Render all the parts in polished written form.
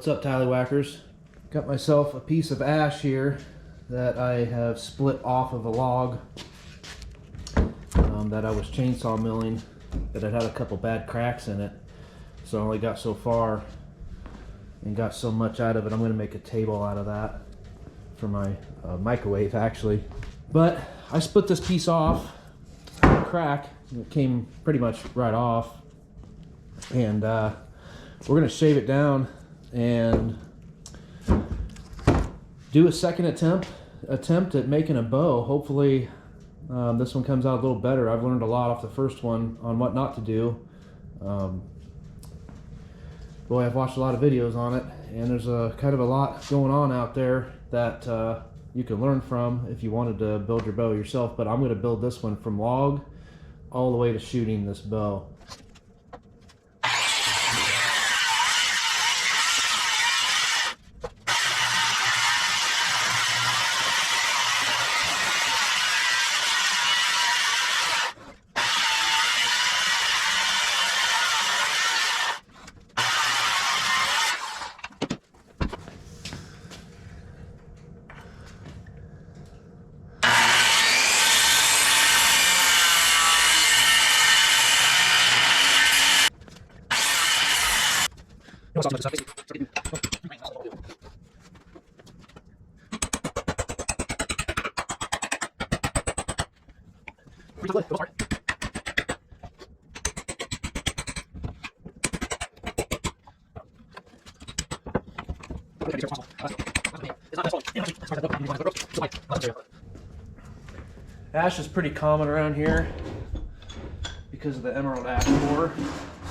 What's up, tallywhackers? Got myself a piece of ash here that I have split off of a log that I was chainsaw milling, that it had a couple bad cracks in it. So I only got so far and got so much out of it. I'm going to make a table out of that for my microwave, actually. But I split this piece off, crack, it came pretty much right off, and we're going to shave it down and do a second attempt at making a bow. Hopefully this one comes out a little better. I've learned a lot off the first one on what not to do. Boy, I've watched a lot of videos on it, and there's a kind of a lot going on out there that you can learn from if you wanted to build your bow yourself. But I'm going to build this one from log all the way to shooting this bow. Ash is pretty common around here because of the emerald ash borer,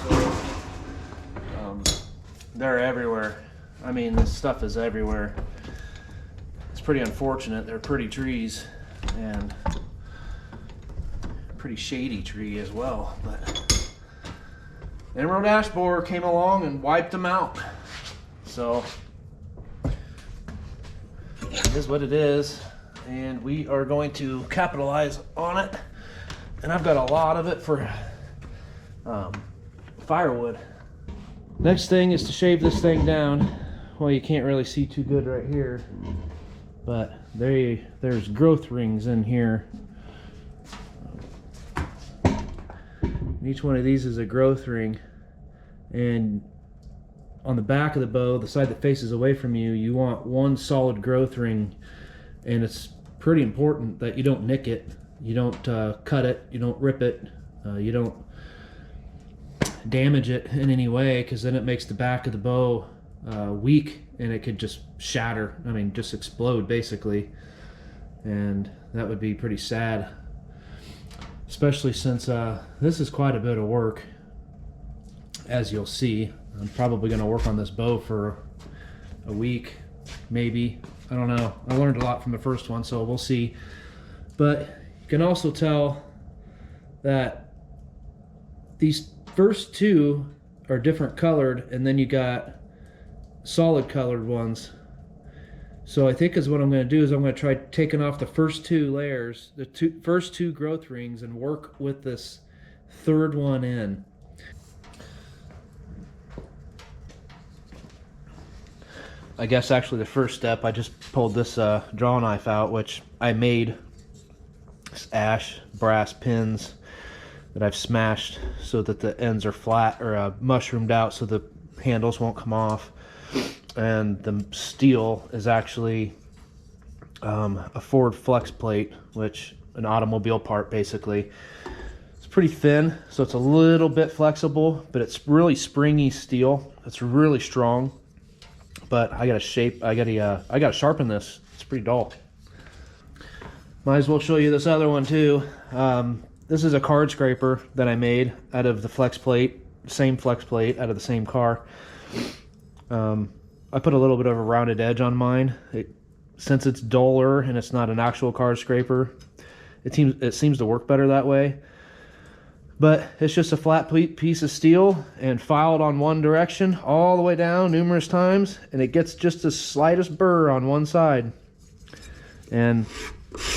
so they're everywhere. I mean, this stuff is everywhere. It's pretty unfortunate. They're pretty trees and pretty shady tree as well, but emerald ash borer came along and wiped them out. So it is what it is, and we are going to capitalize on it. And I've got a lot of it for firewood. Next thing is to shave this thing down. Well, you can't really see too good right here, but there's growth rings in here. And each one of these is a growth ring, and on the back of the bow, the side that faces away from you, you want one solid growth ring, and it's pretty important that you don't nick it, you don't cut it, you don't rip it, you don't damage it in any way, because then it makes the back of the bow weak and it could just shatter. I mean, just explode basically, and that would be pretty sad, especially since this is quite a bit of work, as you'll see. I'm probably going to work on this bow for a week, maybe. I don't know. I learned a lot from the first one, so we'll see. But you can also tell that these first two are different colored, and then you got solid colored ones. So I think is what I'm going to do is I'm going to try taking off the first two layers, the first two growth rings, and work with this third one in. I guess actually the first step, I just pulled this draw knife out, which I made ash brass pins that I've smashed so that the ends are flat, or mushroomed out, so the handles won't come off. And the steel is actually a Ford flex plate, which an automobile part basically. It's pretty thin, so it's a little bit flexible, but it's really springy steel. It's really strong. But I gotta sharpen this. It's pretty dull. Might as well show you this other one too. This is a card scraper that I made out of the flex plate, same flex plate out of the same car. I put a little bit of a rounded edge on mine. Since it's duller and it's not an actual card scraper, it seems to work better that way. But it's just a flat piece of steel and filed on one direction all the way down numerous times, and it gets just the slightest burr on one side, and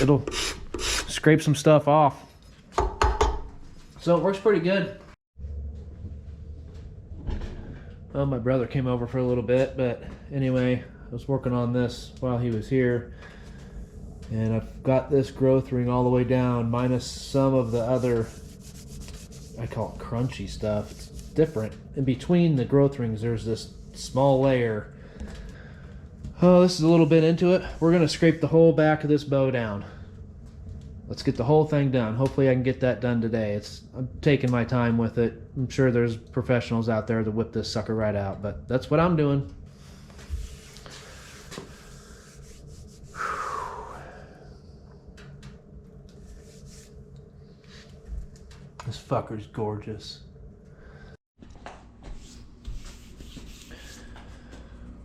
it'll scrape some stuff off. So it works pretty good. Well, my brother came over for a little bit, but anyway, I was working on this while he was here. And I've got this growth ring all the way down, minus some of the other, I call it crunchy stuff. It's different. In between the growth rings, there's this small layer. Oh, this is a little bit into it. We're gonna scrape the whole back of this bow down. Let's get the whole thing done. Hopefully I can get that done today. I'm taking my time with it. I'm sure there's professionals out there to whip this sucker right out, but that's what I'm doing. This fucker's gorgeous.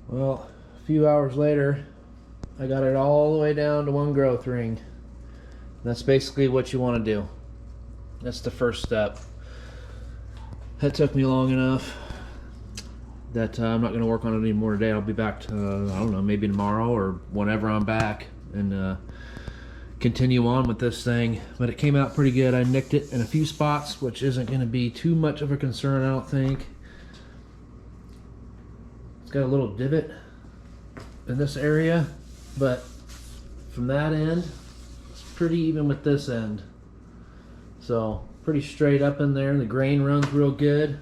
Well, a few hours later, I got it all the way down to one growth ring. That's basically what you want to do. That's the first step. That took me long enough that I'm not going to work on it anymore today. I'll be back to, I don't know, maybe tomorrow or whenever I'm back, and continue on with this thing. But it came out pretty good. I nicked it in a few spots, which isn't going to be too much of a concern, I don't think. It's got a little divot in this area, but from that end, it's pretty even with this end. So pretty straight up in there. The grain runs real good.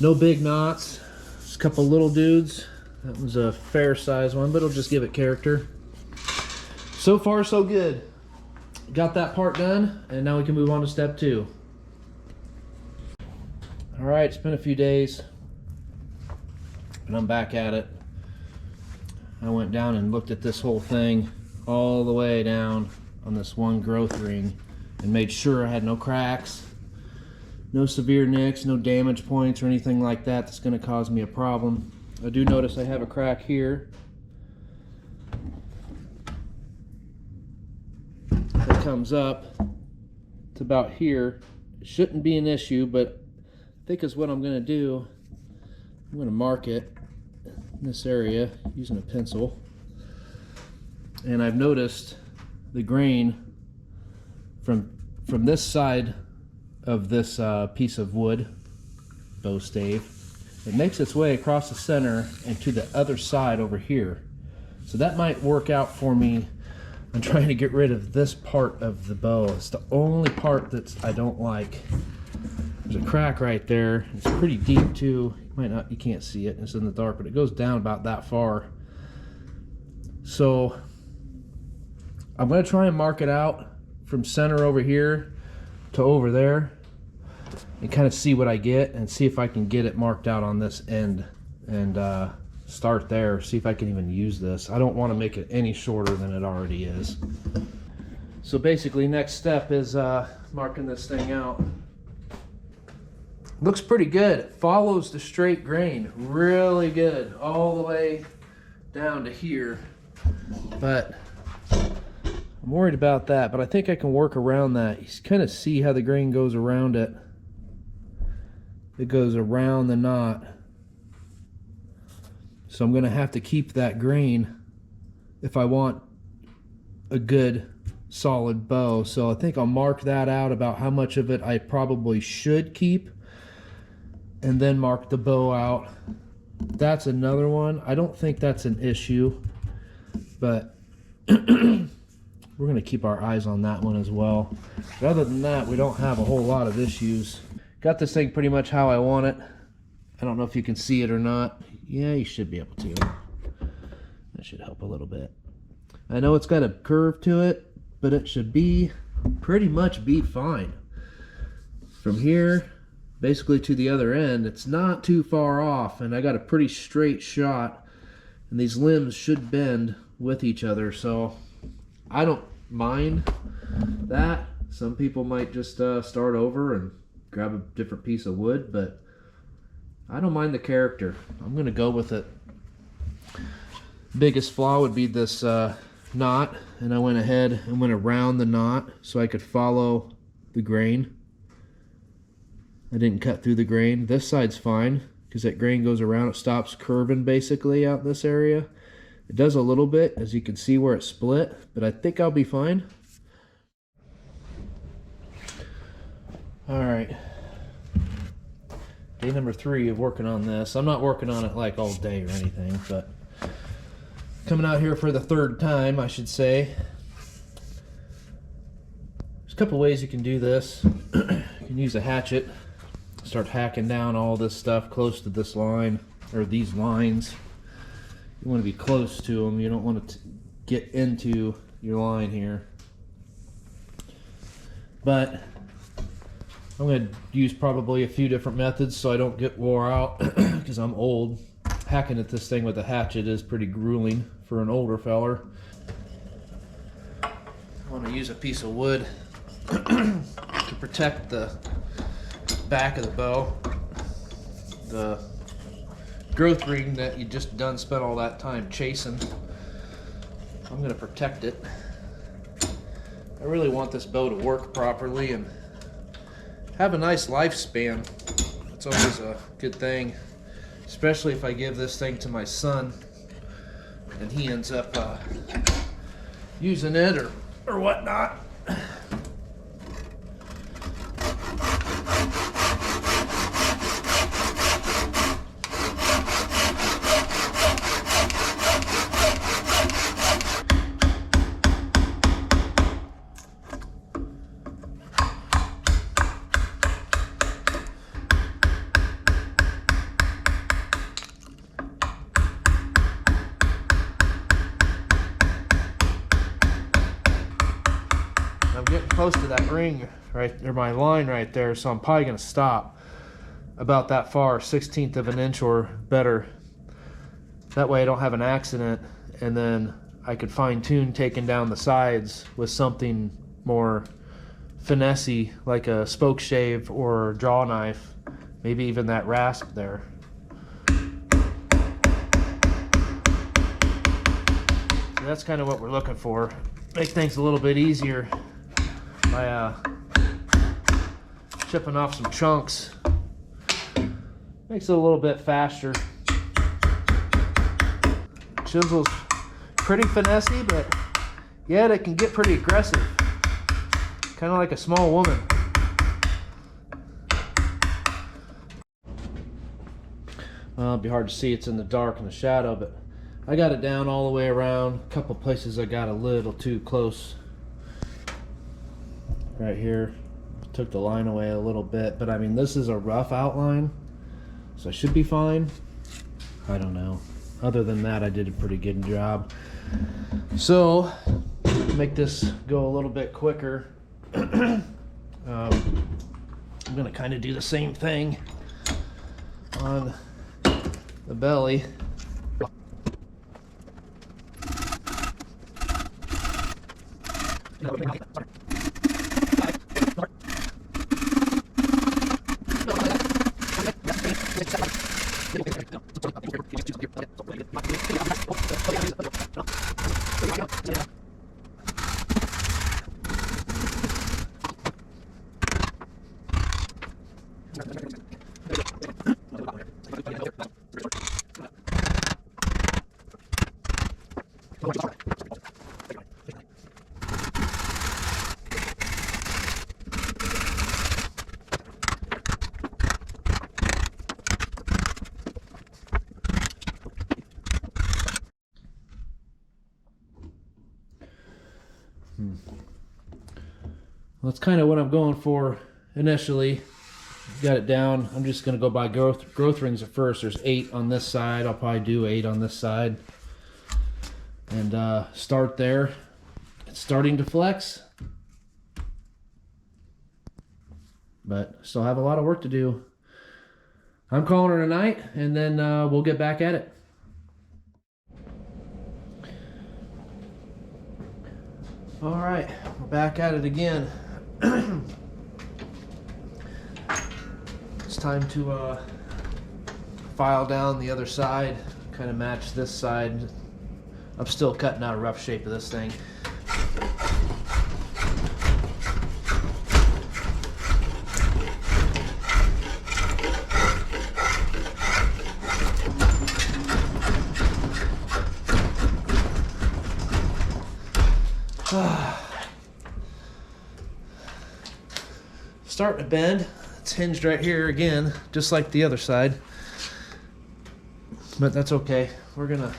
No big knots. Just a couple little dudes. That was a fair size one, but it'll just give it character. So far, so good. Got that part done, and now we can move on to step 2. All right, it's been a few days, and I'm back at it. I went down and looked at this whole thing all the way down on this one growth ring and made sure I had no cracks, no severe nicks, no damage points or anything like that that's going to cause me a problem. I do notice I have a crack here. It comes up to about here. It shouldn't be an issue, but I think is what I'm going to do. I'm going to mark it in this area using a pencil. And I've noticed the grain from this side of this piece of wood, bow stave, it makes its way across the center and to the other side over here. So that might work out for me. I'm trying to get rid of this part of the bow. It's the only part that I don't like. There's a crack right there. It's pretty deep too. You can't see it, it's in the dark, but it goes down about that far. So I'm going to try and mark it out from center over here to over there and kind of see what I get and see if I can get it marked out on this end and start there, see if I can even use this. I don't want to make it any shorter than it already is. So basically next step is marking this thing out. Looks pretty good. It follows the straight grain really good all the way down to here, but I'm worried about that, but I think I can work around that. You kind of see how the grain goes around it. It goes around the knot. So I'm going to have to keep that grain if I want a good solid bow. So I think I'll mark that out about how much of it I probably should keep, and then mark the bow out. That's another one. I don't think that's an issue, but we're going to keep our eyes on that one as well. But other than that, we don't have a whole lot of issues. Got this thing pretty much how I want it. I don't know if you can see it or not. Yeah, you should be able to. That should help a little bit. I know it's got a curve to it, but it should be pretty much be fine. From here basically to the other end, it's not too far off, and I got a pretty straight shot, and these limbs should bend with each other, so I don't mind that. Some people might just start over and grab a different piece of wood, but I don't mind the character. I'm gonna go with it. Biggest flaw would be this knot, and I went ahead and went around the knot so I could follow the grain. I didn't cut through the grain. This side's fine because that grain goes around. It stops curving basically out in this area. It does a little bit, as you can see where it split, but I think I'll be fine. All right. Day number 3 of working on this. I'm not working on it like all day or anything, but coming out here for the 3rd time, I should say. There's a couple ways you can do this. You can use a hatchet, start hacking down all this stuff close to this line, or these lines. You want to be close to them. You don't want to get into your line here. But I'm going to use probably a few different methods so I don't get wore out because I'm old. Hacking at this thing with a hatchet is pretty grueling for an older feller. I want to use a piece of wood to protect the back of the bow. The growth ring that you just spent all that time chasing, I'm going to protect it. I really want this bow to work properly and have a nice lifespan. It's always a good thing, especially if I give this thing to my son and he ends up using it or whatnot. I'm getting close to that ring right, or my line right there, so I'm probably going to stop about that far, 1/16 of an inch or better. That way I don't have an accident, and then I could fine tune taking down the sides with something more finessey, like a spoke shave or draw knife, maybe even that rasp there. So that's kind of what we're looking for. Make things a little bit easier by chipping off some chunks. Makes it a little bit faster. Chisel's pretty finessey, but yet it can get pretty aggressive. Kind of like a small woman. Well, it'd be hard to see, it's in the dark and the shadow, but I got it down all the way around. A couple places I got a little too close. Right here, took the line away a little bit, but I mean, this is a rough outline, so I should be fine. I don't know. Other than that, I did a pretty good job. So, to make this go a little bit quicker, I'm gonna kind of do the same thing on the belly. Well, that's kind of what I'm going for initially. Got it down. I'm just going to go by growth rings at first. There's 8 on this side. I'll probably do 8 on this side. And start there. It's starting to flex. But still have a lot of work to do. I'm calling it a night, and then we'll get back at it. All right, we're back at it again. It's time to file down the other side, kind of match this side. I'm still cutting out a rough shape of this thing. Starting to bend. It's hinged right here again, just like the other side. But that's okay. We're gonna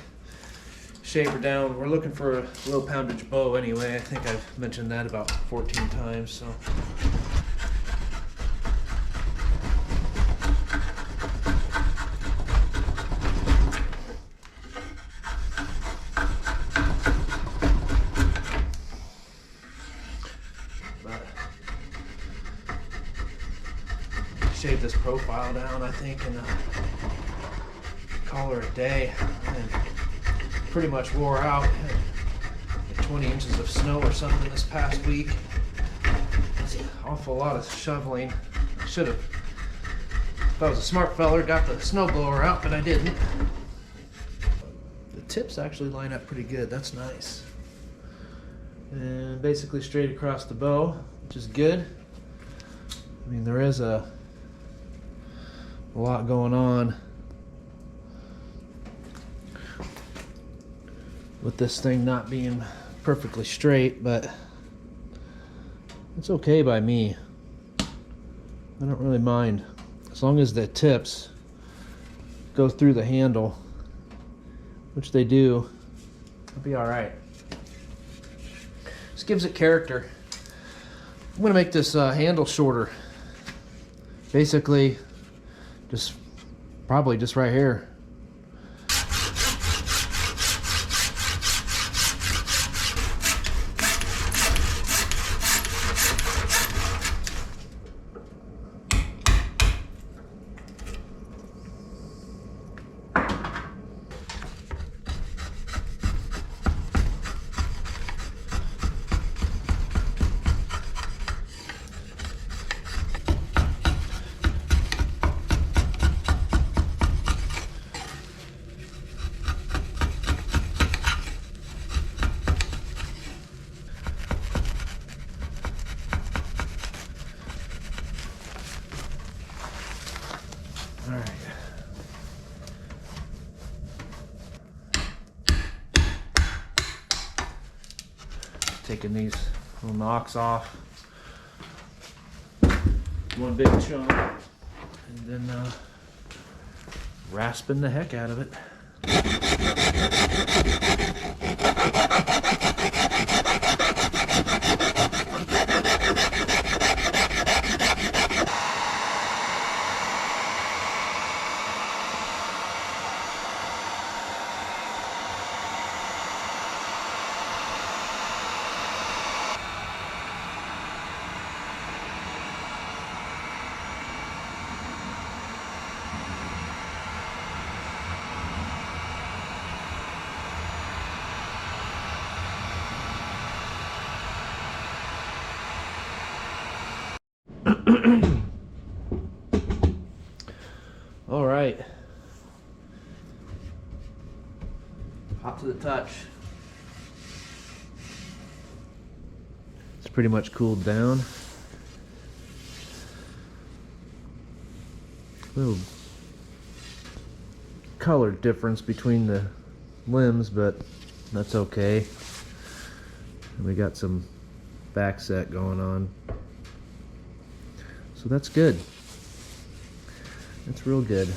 shave her down. We're looking for a low poundage bow anyway. I think I've mentioned that about 14 times, so. Shave this profile down, I think, and call her a day. And pretty much wore out. Had like 20 inches of snow or something this past week. It's an awful lot of shoveling. I should have, if I was a smart feller, got the snowblower out, but I didn't. The tips actually line up pretty good. That's nice. And basically straight across the bow, which is good. I mean, there is a lot going on with this thing not being perfectly straight, but it's okay by me. I don't really mind as long as the tips go through the handle, which they do. It'll be all right. This gives it character. I'm gonna make this handle shorter. Basically, probably just right here. All right. Taking these little knocks off. One big chunk. And then rasping the heck out of it. All right. Hot to the touch. It's pretty much cooled down. Little color difference between the limbs, but that's okay. And we got some back set going on. So that's good. That's real good.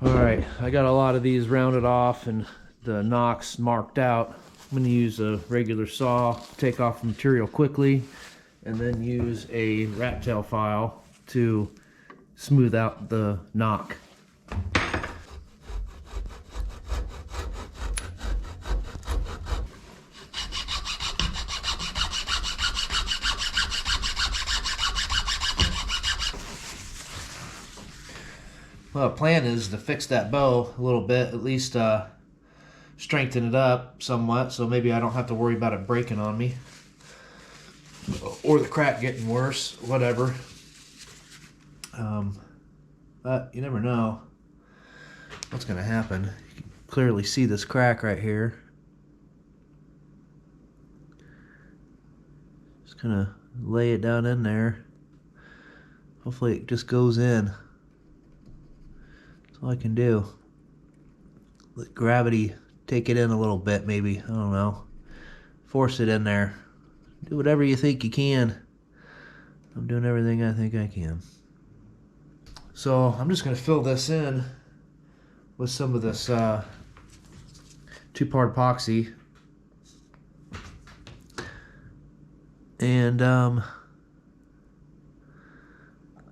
Alright, I got a lot of these rounded off and the nocks marked out. I'm going to use a regular saw, take off the material quickly, and then use a rat tail file to smooth out the knock. Well, the plan is to fix that bow a little bit, at least strengthen it up somewhat, so maybe I don't have to worry about it breaking on me. Or the crack getting worse, whatever. But you never know what's going to happen. You can clearly see this crack right here. Just kind of lay it down in there. Hopefully it just goes in. That's all I can do. Let gravity take it in a little bit, maybe. I don't know. Force it in there. Do whatever you think you can. I'm doing everything I think I can. So I'm just going to fill this in with some of this two-part epoxy. And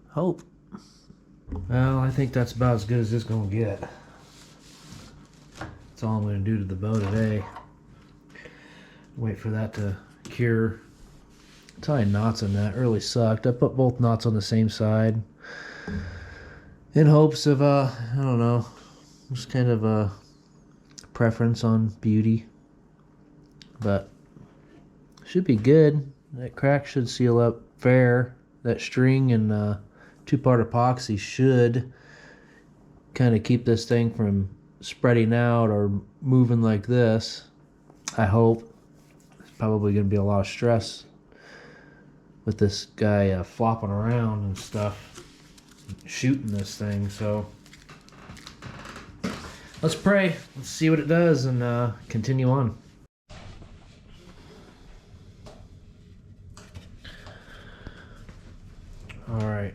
hope. Well, I think that's about as good as it's going to get. That's all I'm going to do to the bow today. Wait for that to cure. Tying knots on that really sucked. I put both knots on the same side in hopes of, I don't know, just kind of a preference on beauty. But should be good. That crack should seal up fair. That string and two-part epoxy should kind of keep this thing from spreading out or moving like this. I hope. There's probably going to be a lot of stress with this guy flopping around and stuff, shooting this thing. So let's pray. Let's see what it does and continue on. All right.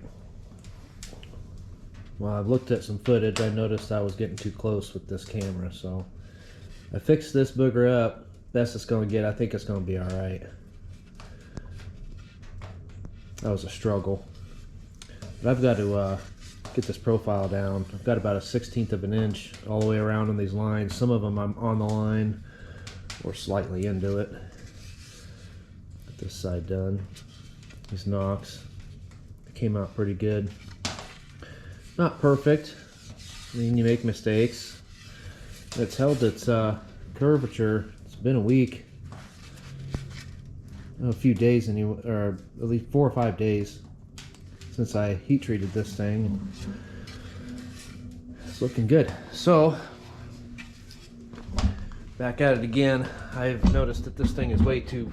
Well, I've looked at some footage. I noticed I was getting too close with this camera, so I fixed this booger up. Best it's going to get. I think it's going to be all right. That was a struggle. But I've got to get this profile down. I've got about a 1/16 of an inch all the way around on these lines. Some of them I'm on the line or slightly into it. Get this side done. These knocks. They came out pretty good. Not perfect. I mean, you make mistakes. It's held its curvature. It's been a week. A few days, or at least 4 or 5 days since I heat treated this thing. It's looking good. So back at it again. I've noticed that this thing is way too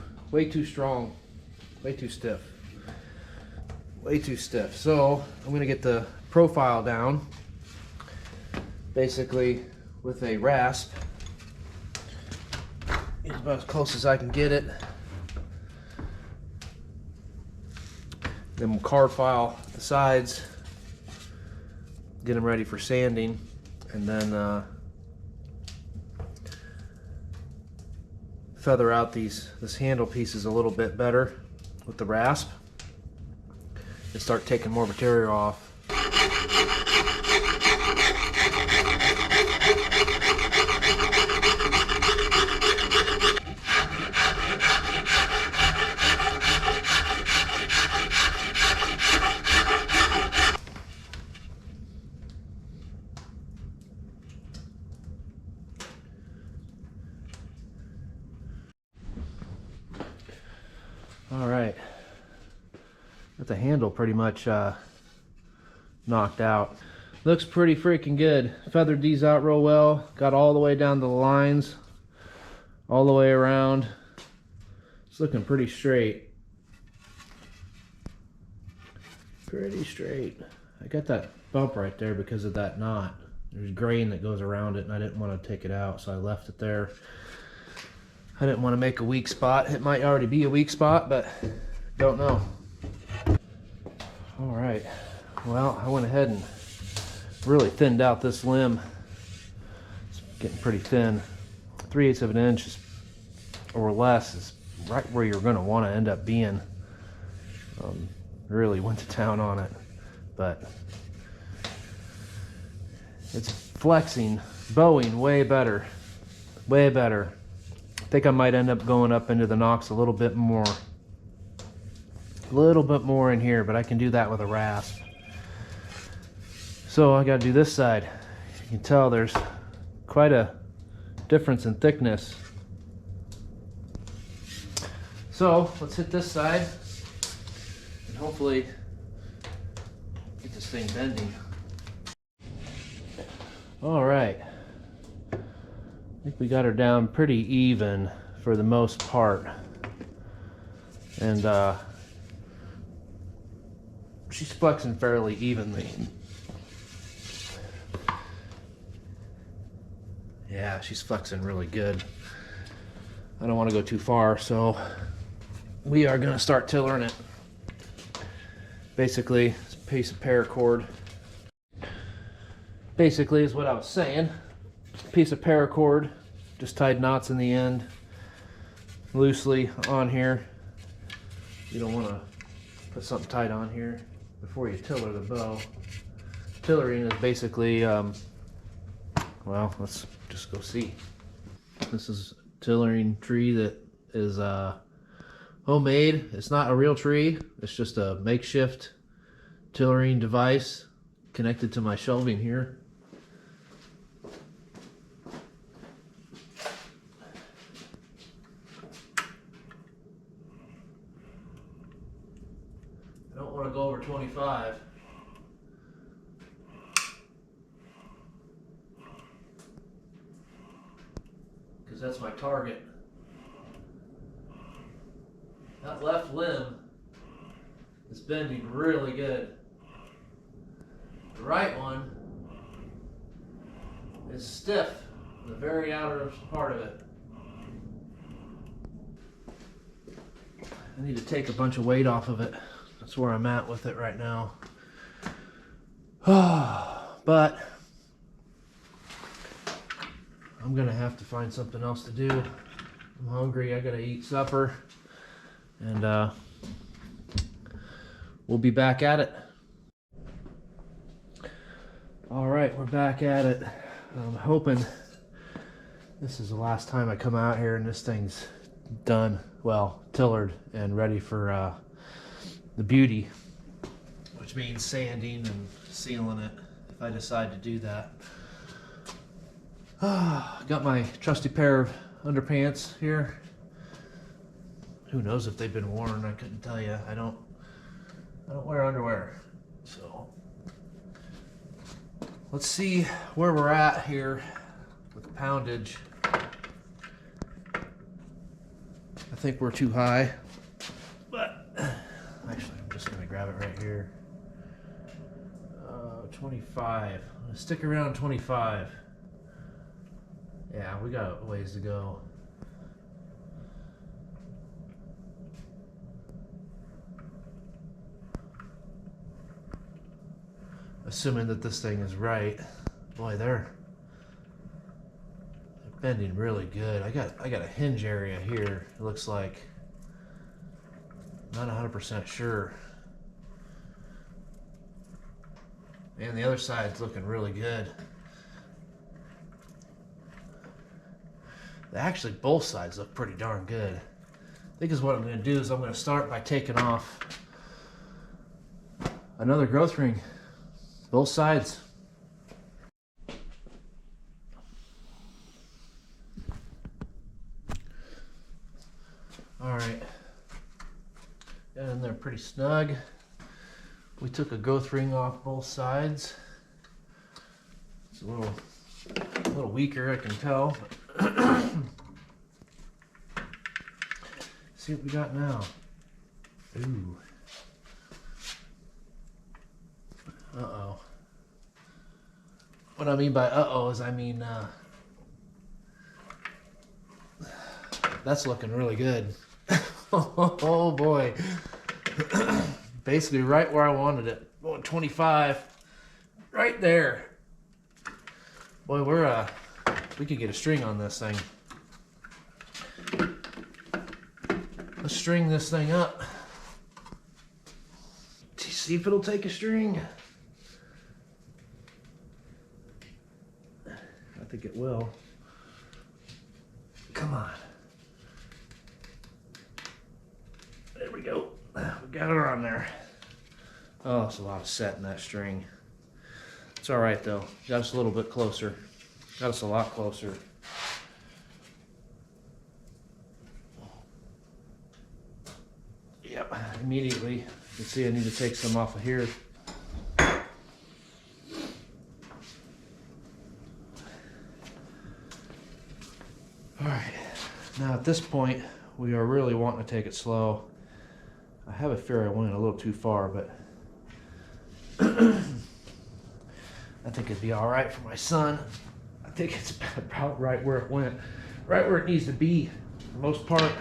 strong, way too stiff. So I'm gonna get the profile down, basically with a rasp. It's about as close as I can get it. Then we'll card file the sides, get them ready for sanding, and then feather out this handle pieces a little bit better with the rasp and start taking more material off. All right, got the handle pretty much knocked out. Looks pretty freaking good. Feathered these out real well. Got all the way down to the lines, all the way around. It's looking pretty straight. Pretty straight. I got that bump right there because of that knot. There's grain that goes around it and I didn't want to take it out, so I left it there. I didn't want to make a weak spot. It might already be a weak spot, but don't know. All right, well, I went ahead and really thinned out this limb. It's getting pretty thin. 3/8 of an inch or less is right where you're going to want to end up being. Really went to town on it, but it's flexing, bowing way better, way better. I think I might end up going up into the nocks a little bit more in here, but I can do that with a rasp. So I got to do this side. You can tell there's quite a difference in thickness. So let's hit this side and hopefully get this thing bending. All right. I think we got her down pretty even for the most part, and she's flexing fairly evenly. Yeah, she's flexing really good. I don't want to go too far, so we are going to start tillering it. Basically, it's a piece of paracord. Basically is what I was saying. A piece of paracord, just tied knots in the end, loosely on here. You don't want to put something tight on here before you tiller the bow. Tillering is basically, well, let's just go see. This is a tillering tree that is homemade. It's not a real tree. It's just a makeshift tillering device connected to my shelving here. I don't want to go over 25. Because that's my target. That left limb is bending really good. The right one is stiff in the very outer part of it. I need to take a bunch of weight off of it. That's where I'm at with it right now. But I'm gonna have to find something else to do. I'm hungry, I gotta eat supper. And we'll be back at it. All right, we're back at it. I'm hoping this is the last time I come out here and this thing's done, well, tillered and ready for the beauty, which means sanding and sealing it if I decide to do that. Got my trusty pair of underpants here. Who knows if they've been worn? I couldn't tell you. I don't wear underwear. So let's see where we're at here with the poundage. I think we're too high, but actually I'm just gonna grab it right here. 25. I'm gonna stick around 25. Yeah, we got a ways to go. Assuming that this thing is right. Boy, they're bending really good. I got a hinge area here. It looks like. Not 100% sure. And the other side's looking really good. Actually, both sides look pretty darn good. I think is what I'm going to do is I'm going to start by taking off another growth ring. Both sides. All right. Got in there pretty snug. We took a growth ring off both sides. It's a little weaker, I can tell. See what we got now. Ooh. Uh-oh. What I mean by uh-oh is I mean that's looking really good. Oh boy. Basically right where I wanted it. Going 25. Right there. Boy, we could get a string on this thing. Let's string this thing up. See if it'll take a string. I think it will. Come on. There we go. We got her on there. Oh, it's a lot of set in that string. It's all right though. Got us a little bit closer. Got us a lot closer. Yep, immediately. You can see I need to take some off of here. All right, now at this point, we are really wanting to take it slow. I have a fear I went a little too far, but I think it'd be all right for my son. I think it's about right where it went, right where it needs to be for the most part.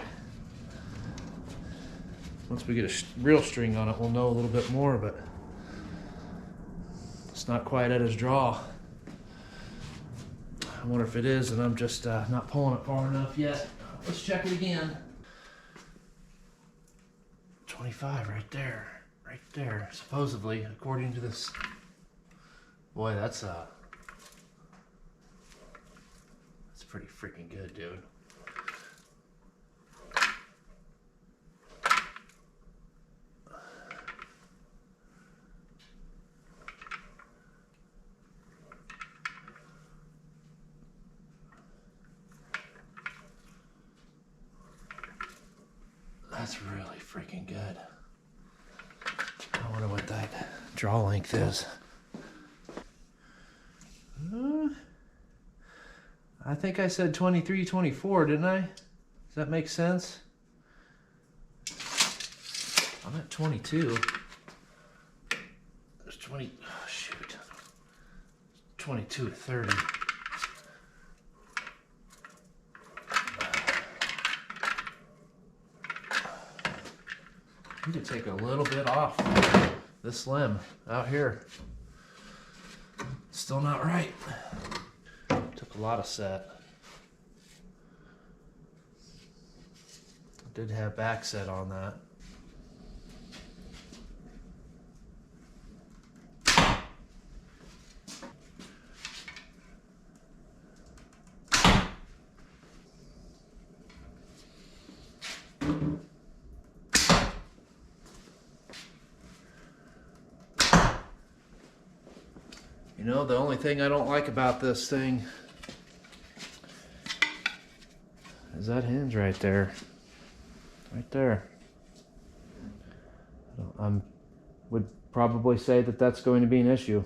Once we get a real string on it, we'll know a little bit more, but it's not quite at his draw. I wonder if it is, and I'm just not pulling it far enough yet. Let's check it again. 25 right there, supposedly, according to this. Boy, that's pretty freaking good, dude. That's really freaking good. I wonder what that draw length is. I think I said 23, 24, didn't I? Does that make sense? I'm at 22. There's 20, oh shoot. 22 to 30. I need to take a little bit off this limb out here. Still not right. Took a lot of set. Did have back set on that. You know, the only thing I don't like about this thing is that hinge right there. Right there. I would probably say that that's going to be an issue.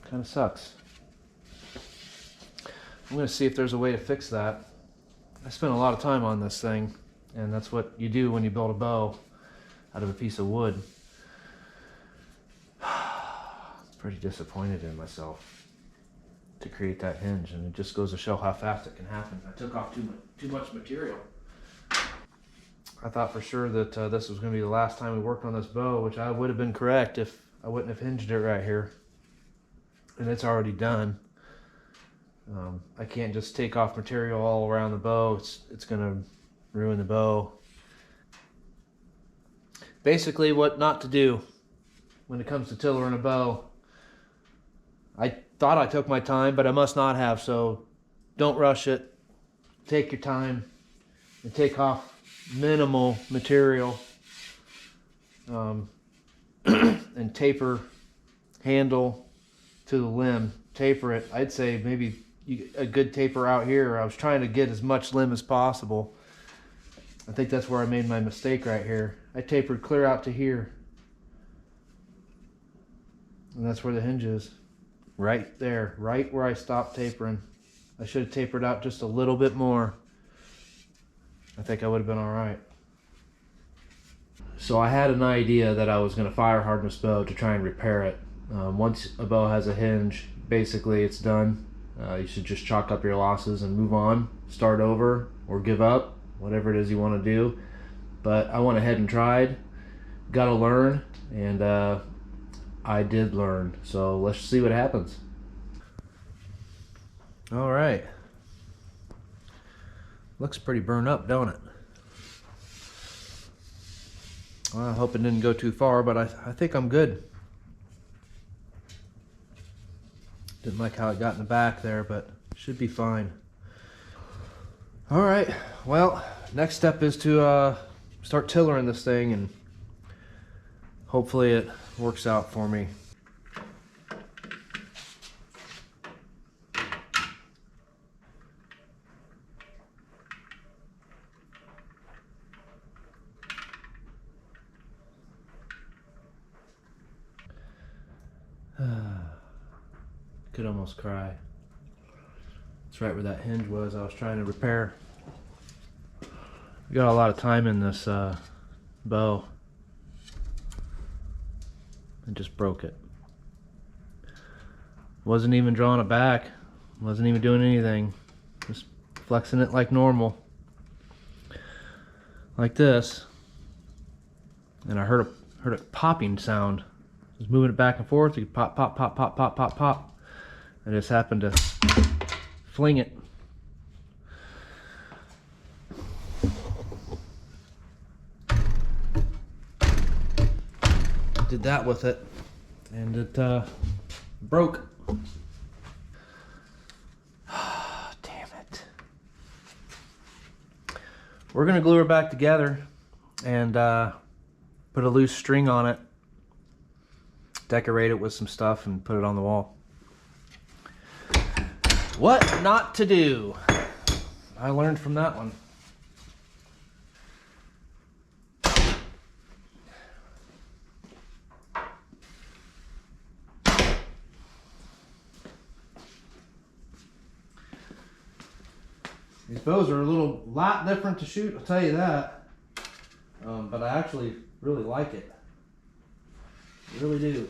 Kind of sucks. I'm going to see if there's a way to fix that. I spent a lot of time on this thing, and that's what you do when you build a bow out of a piece of wood. Pretty disappointed in myself to create that hinge, and it just goes to show how fast it can happen. I took off too much material. I thought for sure that this was going to be the last time we worked on this bow, which I would have been correct if I wouldn't have hinged it right here. And it's already done. I can't just take off material all around the bow. It's going to ruin the bow. Basically, what not to do when it comes to tillering a bow. I thought I took my time, but I must not have, so don't rush it. Take your time and take off minimal material, and taper handle to the limb. Taper it. I'd say maybe a good taper out here. I was trying to get as much limb as possible. I think that's where I made my mistake right here. I tapered clear out to here. And that's where the hinge is. Right there, right where I stopped tapering. I should have tapered out just a little bit more. I think I would have been all right. So I had an idea that I was going to fire harden this bow to try and repair it. Once a bow has a hinge, basically it's done. You should just chalk up your losses and move on, start over, or give up, whatever it is you want to do. But I went ahead and tried, got to learn, and I did learn. So let's see what happens. All right. Looks pretty burned up, don't it? Well, I hope it didn't go too far, but I think I'm good. Didn't like how it got in the back there, but should be fine. All right, well, next step is to start tillering this thing, and hopefully it works out for me. Could almost cry. It's right where that hinge was I was trying to repair. We got a lot of time in this bow. I just broke it. Wasn't even drawing it back. Wasn't even doing anything. Just flexing it like normal, like this, and I heard a popping sound. Just moving it back and forth, you pop, pop, pop, pop, pop, pop, pop. I just happened to fling it. Did that with it, and it broke. Damn it. We're gonna glue her back together and put a loose string on it, decorate it with some stuff, and put it on the wall. What not to do. I learned from that one. These bows are a lot different to shoot, I'll tell you that. But I actually really like it. I really do.